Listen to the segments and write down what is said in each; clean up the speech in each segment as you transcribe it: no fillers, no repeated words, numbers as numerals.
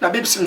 La Bible, c'est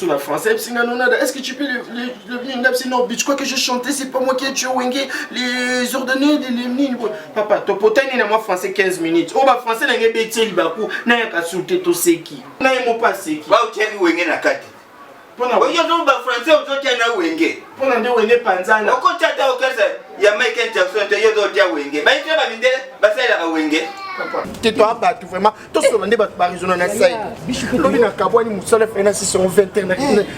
la français. Est-ce que tu peux le venir? Non, je crois que je chantais, c'est pas moi qui ai tué Wenge. Les ordonnées de l'hymne. Papa, ton potin est moi français 15 minutes. Oh, bah, français, n'a pas bêté, il va pour. N'a pas sauté tout seki. N'a pas seki. Va au tiens Wenge na kati. Pour na Wenge, non, bah, français, au tiens na Wenge. Pour na Wenge Panzana. Au compte, t'as au cas, il y a Michael Jackson, il y a d'autres Wenge. Bah, il y a pas vindé, bah, c'est la Wenge. Tais-toi, bah, tout vraiment. Tout ce monde est barisonné na saï. Lobi na kabwani musala fait na 620 ans.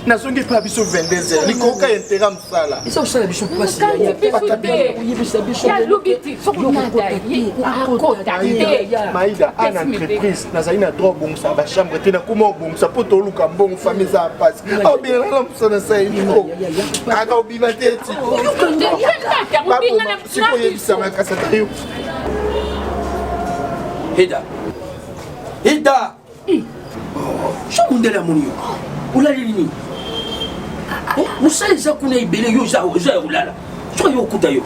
Na zongi pas biso 22 ans. Ni koka intérêt musala. Ils sont sala biso place il y a pas de biso. Ya lobiti sokunada yi akota te. Maïda en entreprise na zaina droit bon ça ba chambre te na comment bon ça poto luka bon famille ça passe. Ah bien là musala saï ni ko. Aga obina te ti. Si ko yebisa na kasata yo. Heda. Heda. Je suis là mon yo. Oula lini. Musa eza kuna ibele yo za ulala. Soka yo kuta yo.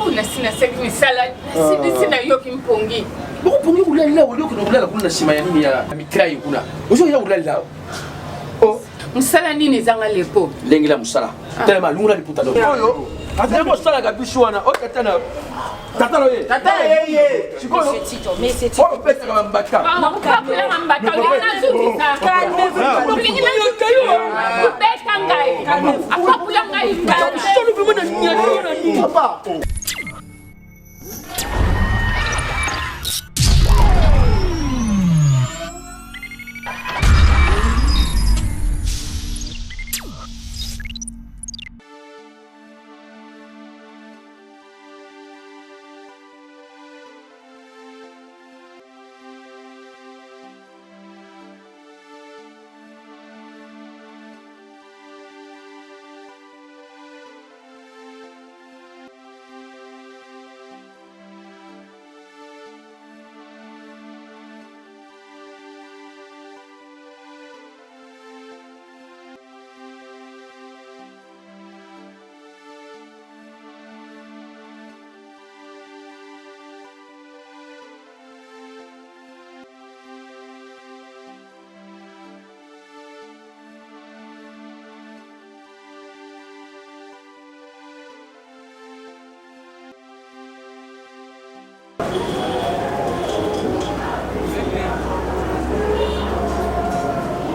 Una sina seki misala. Sina yo kimpongi. Boko pongi ulala ulio kuna ulala kuna sima ya nini ya mikrai kuna. Uzo ya ulala. Oh, musala nini zanga lepo? Lengi la musala. Tellement lungula liputa do. Oyo. Ata mo sala ga bishwana. O katana. Tata lo ye. Tata ye. Sikoyo. Mais c'est Tito. Oh, pesa kama mbaka. Ah, mukapula mbaka. Ona zubisa. Kalme. Kulingina kayo. Kubeka ngai. Akapula ngai. Solo bi mona nyakona ni. Papa.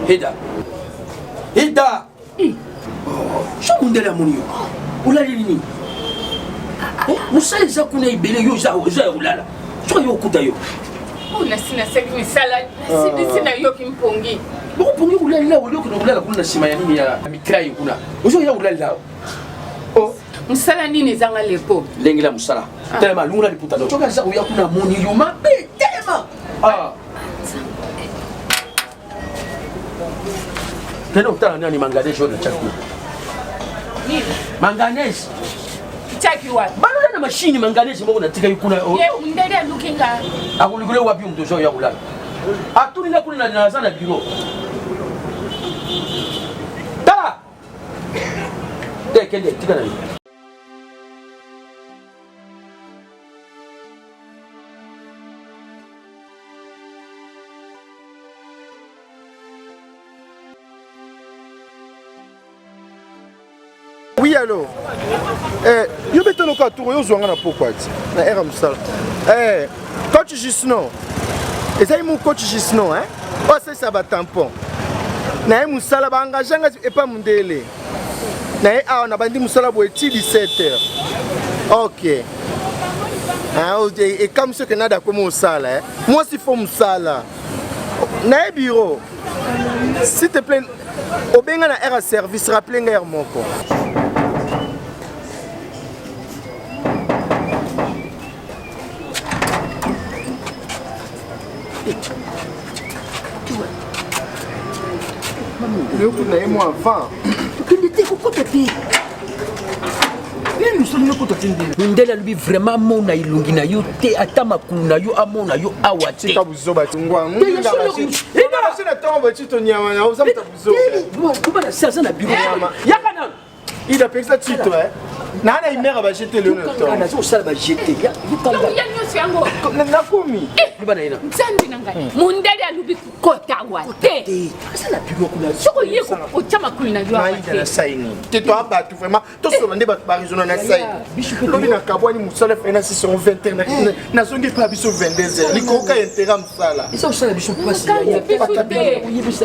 Heda. Heda. Je suis là mon yo. Oula lini. Musa eza kuna ibele yo za ulala. Soka yo kuta yo. Una sina seki misala. Sina yo kimpongi. Boko pongi ulala ulio kuna ulala kuna sima ya nini ya mikrai kuna. Uzo ya ulala. Oh, musala nini zanga lepo? Lengi la musala. Tellement lungula liputa do. Soka za uya kuna moni yo mabe. Tellement. Ah. Neno utana nani manganese ona chakula. Nini? Manganese. Chaki wapi? Bado na mashini manganese mbona natika yukuna. Ye undele lukinga. Akulikule wapi mtoto ya ulala. Atuni na kuna na sana biro. Ta. Kende tika nani. Oui, alors. Yo beto ka tour yo zwanga na pokwati. Na era musala. Coach Gisnon. Eza mon coach Gisnon, hein? Oh, c'est ça ba tampon. Na musala ba engaganga et pas mundele. Na on a bandi musala bo eti 17h. OK. Ah, et comme ce que nada comme musala, hein? Moi si faut musala. Na bureau. S'il te plaît, obenga na era service rappelez nga moko. Le coup n'a moi avant. Tu n'étais qu'au côté de nous sommes au côté de Ndela lui vraiment mon aïlungi na yo te atama kuna yo amona yo awate. C'est kabuzo batungwa. Et là c'est la tombe tu to nyama na osa kabuzo. Comment ça ça na bureau mama. Yakana. Il a payé ça tu toi. Nana imera ba jeter le temps. Kana so sala ba jeter. Ya Yo place yango. Nakomi. Nzambi na ngai. Mundele alubi kota wa te. Asala pilo kuna. Soko yeko ochama kulina yo. Maïda na saini. Te to abatu vraiment. To solo ndeba barizona na saini. Lobi na kabwani musala fena 621 na zongi pa biso 22h. Likoka intera musala. Isa usala biso place ya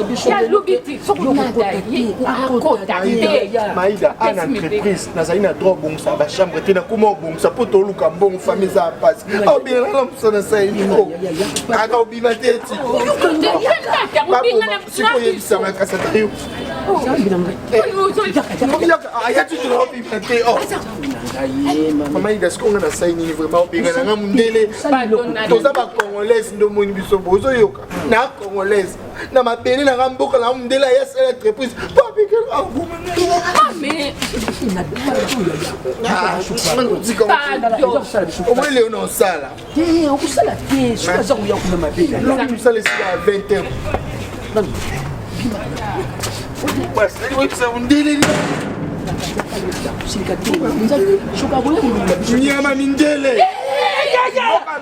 biso. Ya lubiti soko nada yi akota te. Maïda ana entreprise na zaina droit bon sa ba chambre te na kuma bon sa poto luka bon famille za passe. Oh bien la musala saini. Aka obima te ti. Siko yebisa makasa tayo. Maman il est-ce qu'on a saini vraiment bien na mundele toza ba congolaise ndo moni biso bozo yoka na congolaise na mabele na ramboka na mundele ya sala entreprise pas bien mais au moins Léon en sala okusala te soza uya kuna mabele l'homme nous sala à 20h parce que oui ça mundele Nyama mindele.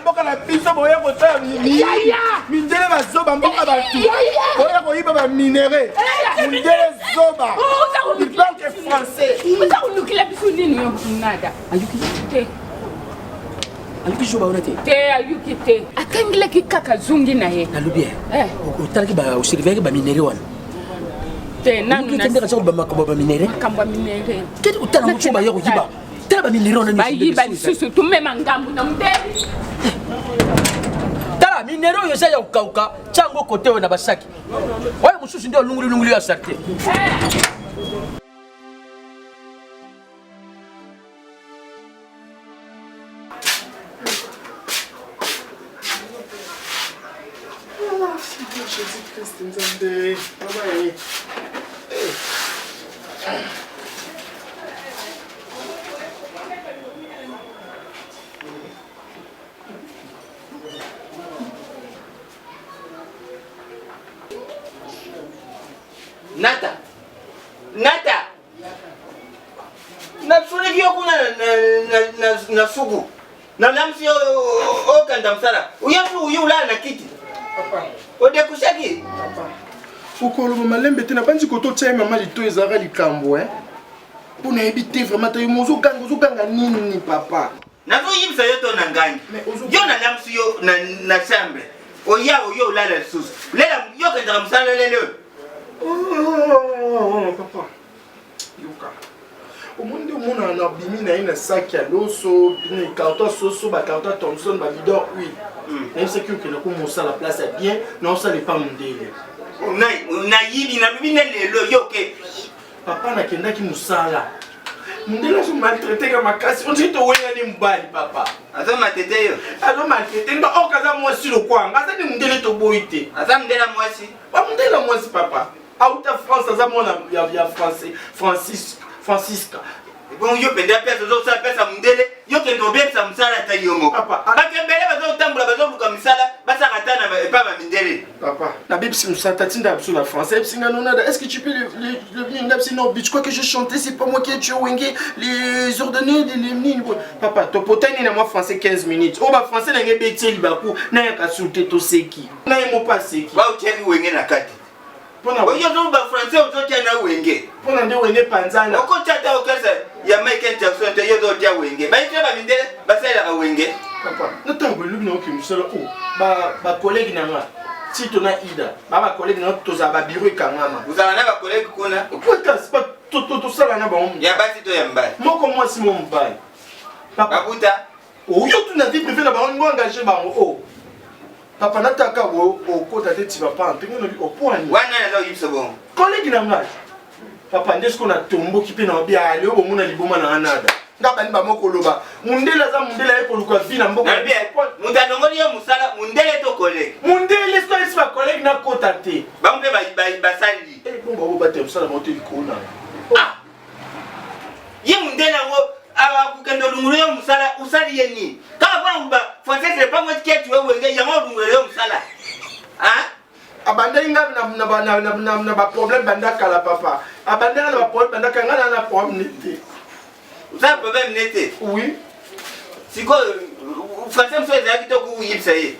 Mboka na biso boya kota mindele bazoba mboka batu. Boya koyiba ba minéré. Mindele zoba. Il parle que français. Uza unukila biso nini yo nada. Ayuki te. Ayuki zoba onate. Te ayuki te. Akangile kikaka zungi na ye. Alubie. Utalaki ba usiriveki ba minéré wana. Nanu na tendeka so ba makoba minere kamba minere kete utala mucho ba yako yiba tala ba minere ona ni ba yiba susu tumema ngambu na mdeli tala minere yo sa ya ukauka chango kote we na basaki wale mususu ndio lunguli ya sarte Nata. Na tsuri yo kuna na sugu. Na namsi o kanda msala. Uyafu uyula na kiti. Papa. Ode kushaki. Papa. Ukolo malembe tena banzi koto tsaye mama lito ezara likambo Pona ebite vraiment tayo mozo ganga nini papa. Na zo yimsa yoto na ngani. Yo na namsi yo na chambre. Oya oyo ulala susu. Lela yo kanda msala lele. Oh, papa. Yoka. Omundi omona na bimi na ina saki ya loso, ni carton soso, ba carton Thomson, ba bidon oui. Même c'est que na ko mosala place est bien, non ça n'est pas mundele. Na yibi na bibi lelo yoke. Papa na kenda ki musala. Mundele so maltraité ka makasi, on dit to wena ni mbali papa. Aza matete yo. Azo maltraité ndo okaza mwasi lo kwanga, aza ni mundele to boité. Aza mndela mwasi. Ba mundele mwasi papa. Auta France aza mona ya français, Francisca. Bon yo penda pesa zo sa pesa mundele, yo kendo bepsa msala ta yomo. Papa, bakembele bazo tambula bazo luka misala, basa katana pa ba mindele. Papa, la Bible c'est msata tinda absou la français, est-ce que tu peux le venir là sinon je crois que je chantais, c'est pas moi qui ai tué Wenge, les ordonnées de l'hymne. Papa, to potani na moi français 15 minutes. Oh ba français na ngebeti libaku, na ya kasulté to seki. Na yemo pas seki. Ba ucheli Wenge na kati. Oyo zo ba français ozo na Wenge. Pona nde Wenge panzana. Oko chata okasa ya Michael Jackson te yo zo tia Wenge. Ba itwe ba mindele basela ka Wenge. Papa, notambo lubi na oki musala o ba collègue na nga. Si tona ida, ba collègue na toza ba bureau kangama. Vous avez ba collègue kuna. Pourquoi c'est pas to sala na ba on. Ya basi to ya mbali. Moko moi si mon mbali. Papa buta. O yo tu na vie privée na ba on engagé ba o. Papa nataka wo okota te ti papa mpingo no bi opwani. Wana na zo yipso bon. Collègue na nga. Papa ndesko na tombo kipe na bi ali o mona liboma na anada. Ngaba ni ba moko loba. Mundela za mundela eko luka vina mboka. Na bien. Muta nongoli yo musala mundele to collègue. Mundele so esi ba collègue na kota te. Ba mpe ba sali. Bon ba te musala moto likona. Ah. Ye mundela wo awa kukendo lungulu yo musala usali yeni. Kama kwa mba français c'est pas moi qui tu veux Wenge yango lungulu yo musala. Hein? Abanda inga na ba problème banda kala papa. Abanda na ba problème banda kanga na problème nete. Ça problème nete. Oui. Siko français monsieur ezalaki to kuyebisa ye.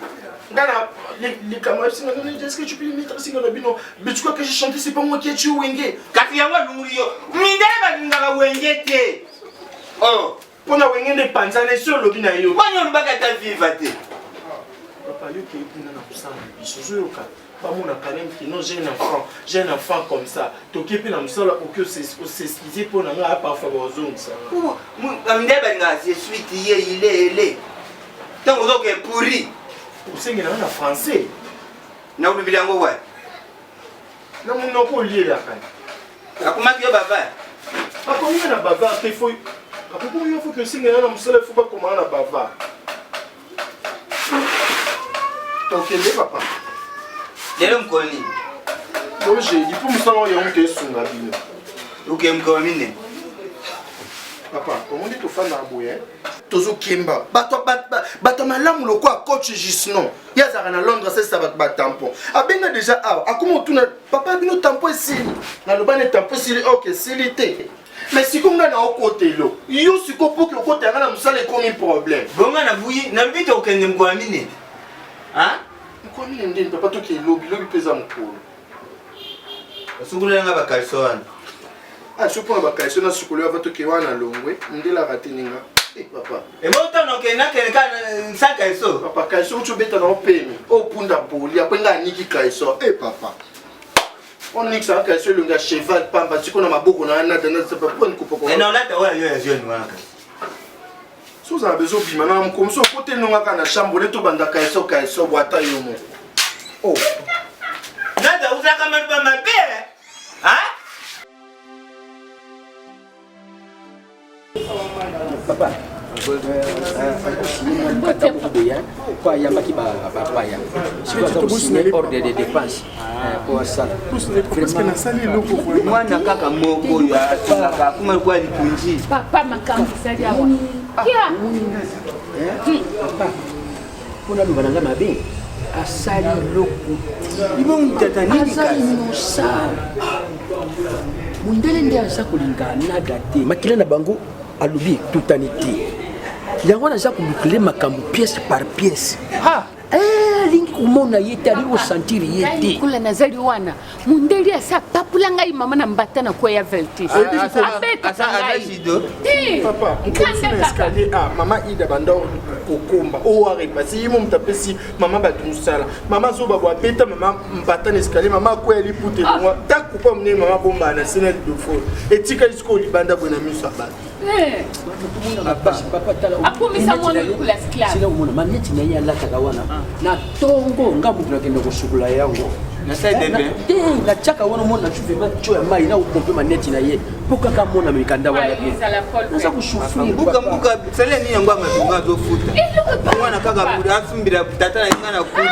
Gana, les camarades, est-ce que tu peux les mettre ici dans le bino? Mais tu crois que j'ai chanté, c'est pas moi qui ai tué Wenge. Kasi yango lunguli yo. Mindele balingaka Wenge te. Oh. Pour la Wenge de Panzane sur le bina yo. Wanya lubaka ta viva te. Papa, yo qui est dans la salle, il se joue au cas. Pas mon académie qui non, j'ai un enfant comme ça. Toké pe na musala pour que c'est excusé pour na nga parfois bozong ça. Mindele balingaka je suis tié il est. Tant ozo ke pourri. Pour ça, il y a un français. Na ulubi yango wa. Na mon nom pour lier là quand. Akumaki yo baba. Pas combien na bavard il faut. Après comment il faut que si il y a un musala, il faut pas comment na bavard. OK, les papa. Lelo mkoni. Donc j'ai dit pour musala il y a un que sunga bino. OK mkomine. Papa, comment dit to fan na boye? Tozo Kimba. Bato malamu loko a coach Gisnon. Yazara na Londres c'est ça bat tampon. Abenga déjà a comment tuna papa bino tampon ici. Na lo bane tampon ici OK silité. Mais si comme na au côté lo. Yo si ko pour que côté na musala comme problème. Bonga na buyi na bito okende mkwamine. Hein? Mkwamine ndini papa to ki lobby pesa mkolo. Sukulu nga bakalsoana. Ah, je prends ma question na sukulu va to ki wana longwe. Ndela rateninga. Papa. Et moi, tant que n'a quelqu'un ça kaiso. Papa, kaiso tu beta na opemi. O punda poli, après nga niki kaiso. Eh papa. On nique ça kaiso le gars cheval pamba, tu connais ma boko na na dans ça pas prendre coupe. Et non là ta wa yo ya jeune wana. So za bezo bima na comme ça côté nonga kana chambre le to banda kaiso boata yo mo. Oh. Nada usa kama ba mabele. Hein? Papa, quoi, il y a pas qui va papaya. Si tu as signé ordre de dépenses pour ça. Parce que na sali loko kwa. Mwana kaka moko ya kaka kuma kwa lipunji. Papa makambo sali awa. Kia. Papa. Kuna lubananga mabe. Asali loko. Ibo mtata nini asali musa. Mundele ndi aza kolinga naga te. Makila na bango alubi tutanité. Yango naza kolukile makambo pièce par pièce. Ah, lingi kumona yete ali ressentir yete. Kula nazali wana. Mundeli asa papula ngai mama na mbata na kwa ya velti. Abeta ngai. Papa, on escalier ah mama ida bando kokomba. O ari pasi yimo mtapesi mama batumsala. Mama zo babwa beta mama mbata na escalier mama kwa ali pute moi. Takupa mne mama bomba na sina lidofo. Etika isko libanda bona miso abata. Papa tala. Akumisa mwana kula esclave. Sina umona maneti na ya lata kawana. Na tongo ngamu tunakenda kusukula yango. Na side be. Na chaka wana mona chuve ma choya mai na ukompe maneti na ye. Poka kama mona mikanda wana ye. Nasa kushufiri. Buka sele ni yango amatunga zo futa. Mwana kaka budi afumbira tata na ngana kudi.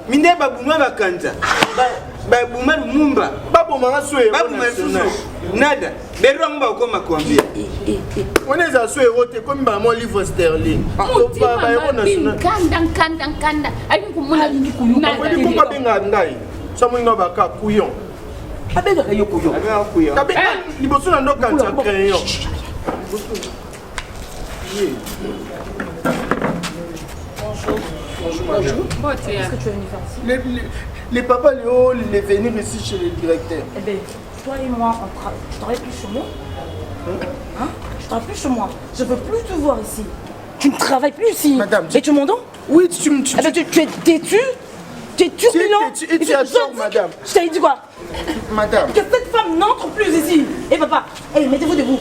Mindele babumwa bakanja. Babuma lumumba. Babuma ngaswe. Babuma susu. Nada. Berwa mba ukoma kuambia. Oneza swe wote comme ba mon livre sterling. Papa yona kanda. Ayi kumuna kuyuna. Wali kupa benga ngai. Samu nga baka kuyon. Abenga kayo kuyon. Abenga kuyon. Kabe liboso na ndo kanta crayon. Bonjour. Qu'est-ce que tu es venu faire ici? Les papas Léo, les venir ici chez le directeur. Eh bien, toi et moi, je travaille plus chez moi. Hein? Je travaille plus chez moi. Je ne veux plus te voir ici. Tu ne travailles plus ici. Madame, et tu m'entends? Oui, tu me tues. Eh ben, tu es têtu. Tu es turbulent. Et tu as tort, madame. Je t'avais dit quoi? Madame. Que cette femme n'entre plus ici. Eh papa, mettez-vous debout.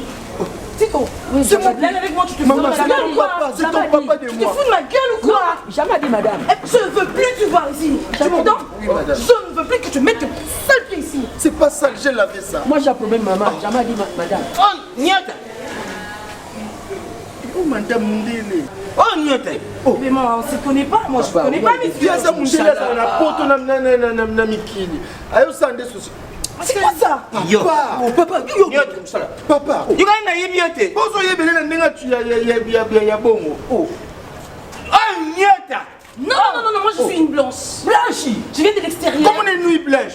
Tito, c'est mon blême avec moi, tu te fous de ma gueule ou quoi? C'est ton papa de moi. Tu te fous de ma gueule ou quoi? Jamais dit madame. Je ne veux plus te voir ici. Tu m'entends? Oui, madame. Je ne veux plus que tu mettes tes sales pieds ici. C'est pas ça, j'ai lavé ça. Moi j'ai un problème maman, jamais dit madame. Oh, nyota. Oh, madame Mundele. Oh, nyota. Oh, mais moi, on ne se connaît pas. Moi, je ne connais pas mes filles. Il y a ça, Mundele, ça na poto na mikili. Ayo ça des soucis. C'est quoi ça? Papa, papa. You gonna yebiote. Bozo yebele na ndenga tu ya bongo. Oh. Oh, nyota. Non, moi je suis une blanche. Blanche. Je viens de l'extérieur. Comment on est nuit blanche?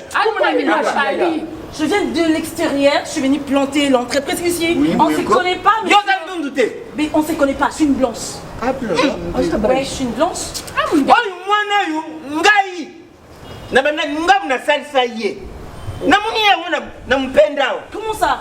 Je viens de l'extérieur. Je suis venue planter l'entreprise ici. On ne se connaît pas. Mais... Yo, ça me douter. Mais on ne se connaît pas, je suis une blanche. Ah, blanche. Ouais, je suis une blanche. Oyo mwana oyo ngai. Na bana ngamu na salsa ye. Na muni yango na mpendao. Comment ça?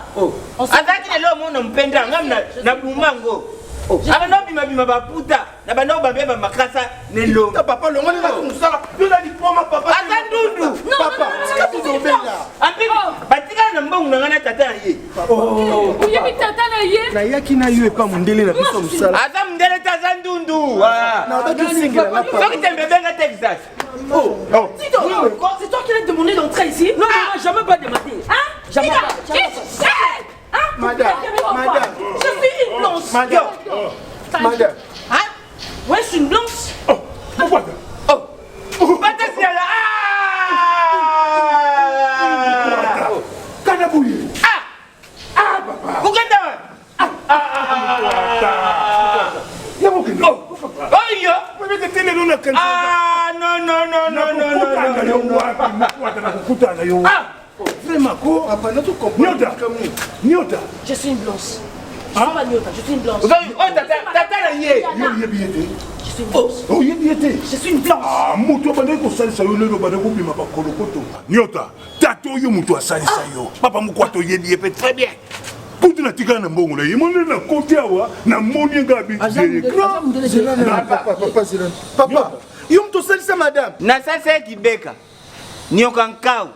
Azaki lelo mo na mpendao ngamu na bumango. Abana bima baputa. Na bana babeba makasa nelo. Papa, le monde est là comme ça. Tu as dit pour ma papa. Azandundu. Papa, c'est que tu es là. Ampi batika na mbongo na ngana tata ye. Uye bitata na ye. Na yaki na yo pas mondele na biso musala. Aza mndele tazandundu. Voilà. Na ba tu singela la papa. Soki tembe benga Texas. C'est toi qui l'as demandé d'entrer ici? Non, non, jamais pas demandé. Hein? Jamais pas. Madame, je suis une blanche. Madame. Hein? Ouais, je suis une blanche. Patasiala. Kanaboui. Papa. Kugenda. Je suis une blanche. Je suis pas Nyota, je suis une blanche. Je suis une blanche. Je suis une blanche. Mutu abandaki kosalisa yo lelo bande kobima bakolokoto nyota tata oyo mutu asalisa yo papa mokwato oyebi ye mpe très bien putu natikala na mbongo na ye monene na koti awa namoni nga Papa, yo mutu osalisa madame. Na sasa kibeka. Nyoka nkau.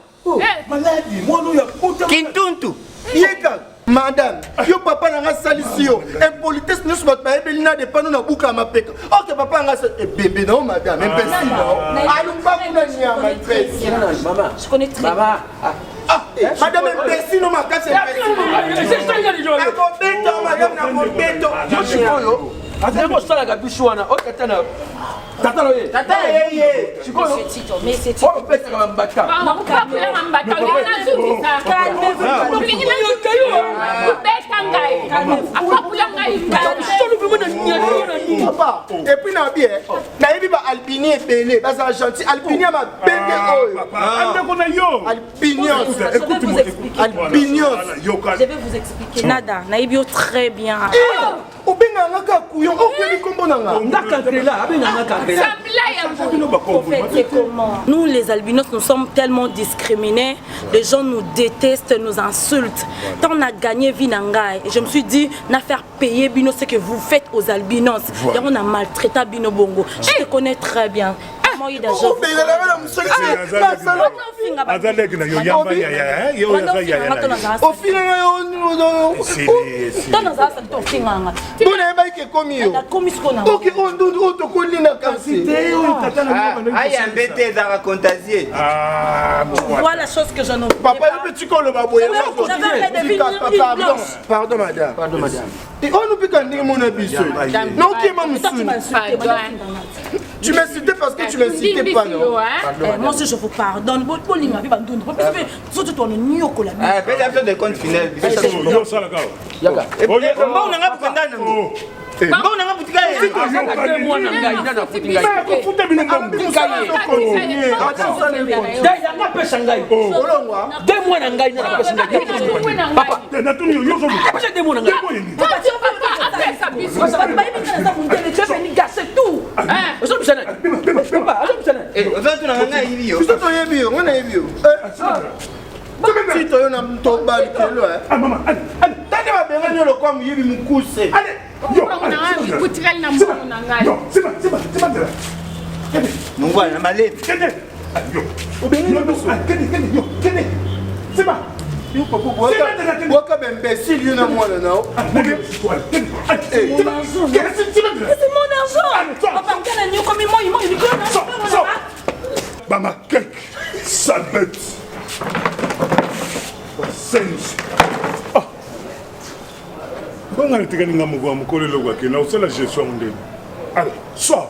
maladi mwana oyo akota Kintuntu. Yeka. Madame, yo papa nanga salisi yo. Impolitesse nyonso bato bayebeli na depano na buka mapeka. Ok papa nanga bébé non madame, imbécile non. Alumba kuna nyama imbécile. Maman. Je connais très bien. Maman. Madame imbécile non makasi imbécile. Madame na mobeto. Yoshikoyo. Azemo sala kabisho wana. Okatana. Tata loye. Tata yeye. Monsieur Tito, mais c'est Tito. Oh, pesa kama mbaka. Mama ukapula ngambata ngana zubisa. Ulingi na yokayo. Kubeka ngai. Akapula ngai. Solo bimo na nyanya. Papa, et puis na bien, na yebi ba albini ebele, ba sa gentil, albini ma bende oyo. andako na yo Albinios. Écoute-moi. Albinios. Je vais vous expliquer. Nada, Naibio très bien. Obenga ngaka kuyon, okeli kombo nanga. Ndakandela, abenga nakandela. En fait, c'est comment? Nous, les albinos, nous sommes tellement discriminés. Les gens nous détestent, nous insultent. Tant on a gagné Vinangai, et je me suis dit, n'a faire payer Bino ce que vous faites aux albinos. Et on a maltraité Bino Bongo. Je te connais très bien. Moi, il a azaleki na yo yamba yaya yo yaya au final bona yebaki ekomi yo oki ondundu oyo tokolinda kasi Aya mbete ezaka contagieux. Voilà la chose que je n'en papa yebi tikoloba boye pardon madame on opika ndenge mona biso nokima mosuni tu m'as cité parce que tu m'as cité pas non. Moi aussi je vous pardonne. Surtout toi, Ah, fais l'affaire de compte final. yo sala kawa Yaka. Mbona nga kukandana. Mbona nga butika ye. Mwana ngai nana futinga. futa bino mbongo Dai nga pesa ngai. olongwa De mwana ngai nana pesa ngai. Papa, natuni yo yo pesa de mwana ngai. biso toyebi yo nga nayebi yo tito yo na tobali kelo tande babengani yo lokwa moyebi mokuse Mungwana na malevi. waka baimbécile yo na mwana nao c'est mon argent. Papa, bamakeke sale bête sense banga natikali nga moko ya mokolo eloko akenda osala gestion ndeni alors soit